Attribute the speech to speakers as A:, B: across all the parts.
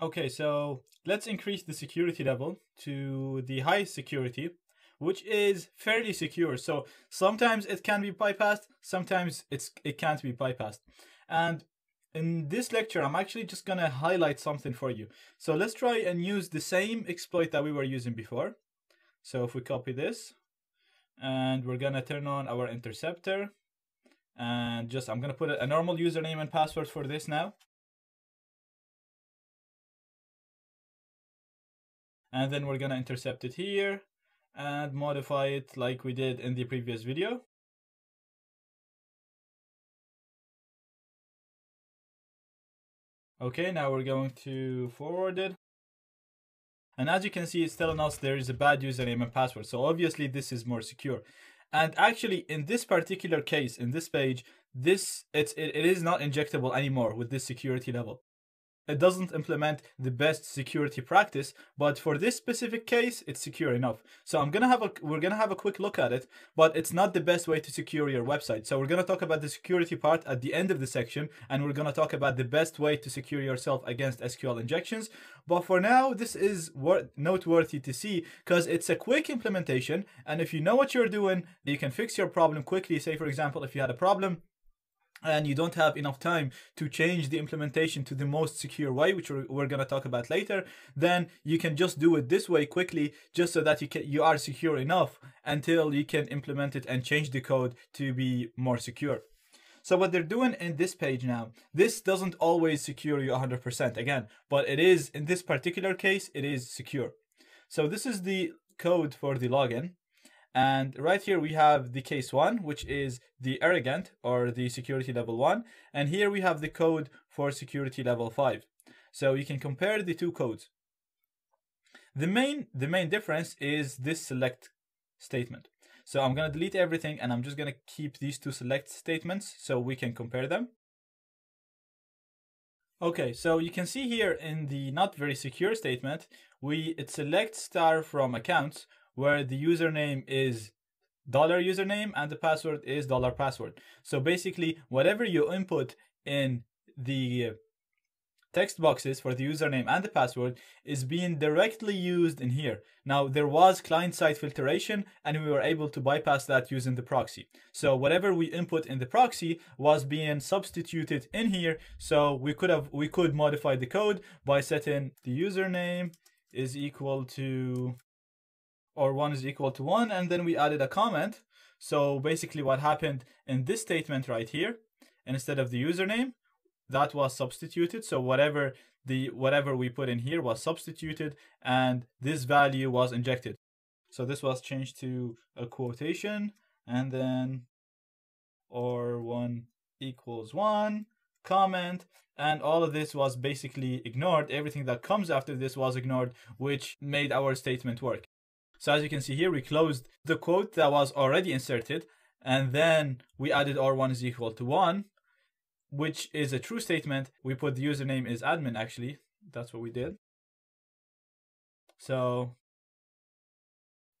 A: Okay, so let's increase the security level to the highest security, which is fairly secure. So sometimes it can be bypassed, sometimes it can't be bypassed. And in this lecture, I'm actually just gonna highlight something for you. So let's try and use the same exploit that we were using before. So if we copy this, and we're gonna turn on our interceptor, and I'm gonna put a normal username and password for this now. And then we're gonna intercept it here and modify it like we did in the previous video. Okay, now we're going to forward it. And as you can see, it's telling us there is a bad username and password. So obviously this is more secure. And actually in this particular case, in this page, it is not injectable anymore with this security level. It doesn't implement the best security practice, but for this specific case, it's secure enough. So we're gonna have a quick look at it, but it's not the best way to secure your website. So we're gonna talk about the security part at the end of the section, and we're gonna talk about the best way to secure yourself against SQL injections. But for now, this is noteworthy to see because it's a quick implementation, and if you know what you're doing, you can fix your problem quickly. Say for example, if you had a problem and you don't have enough time to change the implementation to the most secure way, which we're going to talk about later, then you can just do it this way quickly, just so that you are secure enough until you can implement it and change the code to be more secure. So what they're doing in this page now, this doesn't always secure you 100% again, but it is, in this particular case, it is secure. So this is the code for the login. And right here we have the case 1, which is the arrogant or the security level 1. And here we have the code for security level 5. So you can compare the two codes. The main difference is this select statement. So I'm going to delete everything and I'm just going to keep these two select statements so we can compare them. Okay, so you can see here in the not very secure statement, it selects star from accounts where the username is $username and the password is $password. So basically, whatever you input in the text boxes for the username and the password is being directly used in here. Now, there was client-side filtration and we were able to bypass that using the proxy. So whatever we input in the proxy was being substituted in here. So we could modify the code by setting the username is equal to, or 1 is equal to 1, and then we added a comment. So basically what happened in this statement right here, instead of the username, that was substituted. So whatever we put in here was substituted and this value was injected. So this was changed to a quotation and then or 1 equals 1 comment, and all of this was basically ignored. Everything that comes after this was ignored, which made our statement work. So as you can see here, we closed the quote that was already inserted, and then we added or1 is equal to 1, which is a true statement. We put the username is admin, actually. That's what we did. So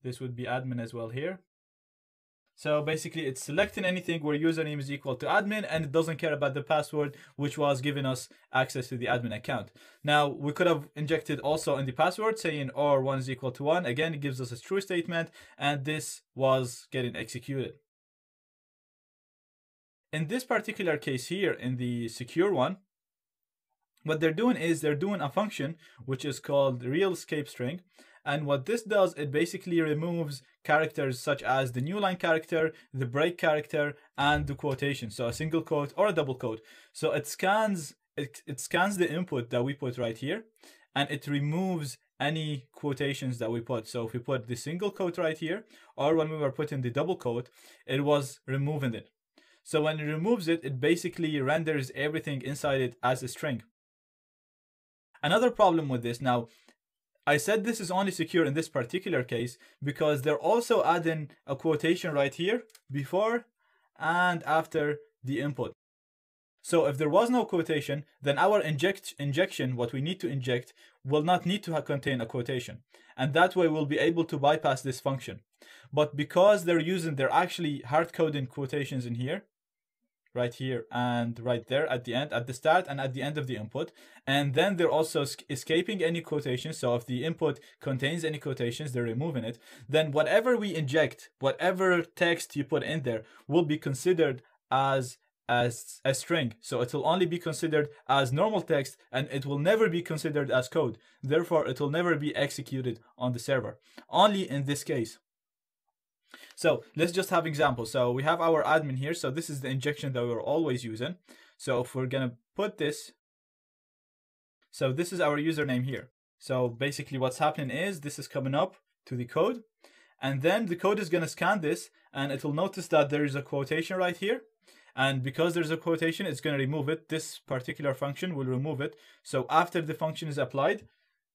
A: this would be admin as well here. So basically it's selecting anything where username is equal to admin and it doesn't care about the password, which was giving us access to the admin account. Now we could have injected also in the password saying or1 is equal to 1. Again, it gives us a true statement and this was getting executed. In this particular case here, in the secure one, what they're doing is they're doing a function which is called real escape string. And what this does, it basically removes characters such as the new line character, the break character, and the quotation. So a single quote or a double quote. So it scans the input that we put right here, and it removes any quotations that we put. So if we put the single quote right here, or when we were putting the double quote, it was removing it. So when it removes it, it basically renders everything inside it as a string. Another problem with this, now, I said this is only secure in this particular case because they're also adding a quotation right here before and after the input. So if there was no quotation, then our injection, what we need to inject, will not need to contain a quotation. And that way we'll be able to bypass this function. But because they're actually hard-coding quotations in here, right here and right there at the end, at the start and at the end of the input. And then they're also escaping any quotations. So if the input contains any quotations, they're removing it. Then whatever we inject, whatever text you put in there, will be considered as a string. So it will only be considered as normal text, and it will never be considered as code. Therefore, it will never be executed on the server, only in this case. So let's just have examples. So we have our admin here. So this is the injection that we're always using. So if we're gonna put this, so this is our username here. So basically what's happening is this is coming up to the code, and then the code is gonna scan this, and it will notice that there is a quotation right here. And because there's a quotation, it's going to remove it. This particular function will remove it. So after the function is applied,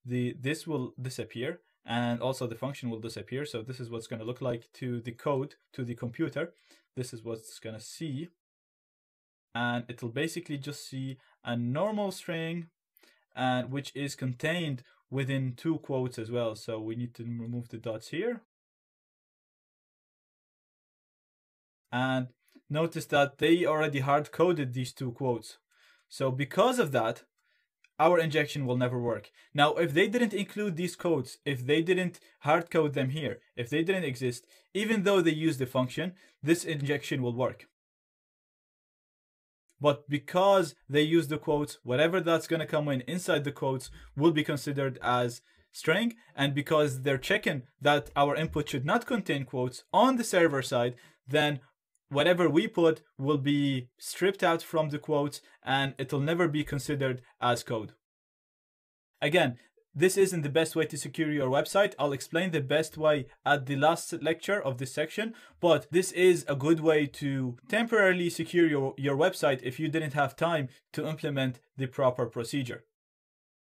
A: this will disappear, and also the function will disappear. So this is what's going to look like to the code, to the computer. This is what's going to see. And it will basically just see a normal string, and which is contained within 2 quotes as well. So we need to remove the dots here. And notice that they already hard-coded these 2 quotes. So because of that, our injection will never work. Now, if they didn't include these quotes, if they didn't hard-code them here, if they didn't exist, even though they use the function, this injection will work. But because they use the quotes, whatever that's going to come in inside the quotes will be considered as string. And because they're checking that our input should not contain quotes on the server side, then whatever we put will be stripped out from the quotes, and it'll never be considered as code. Again, this isn't the best way to secure your website. I'll explain the best way at the last lecture of this section, but this is a good way to temporarily secure your website if you didn't have time to implement the proper procedure.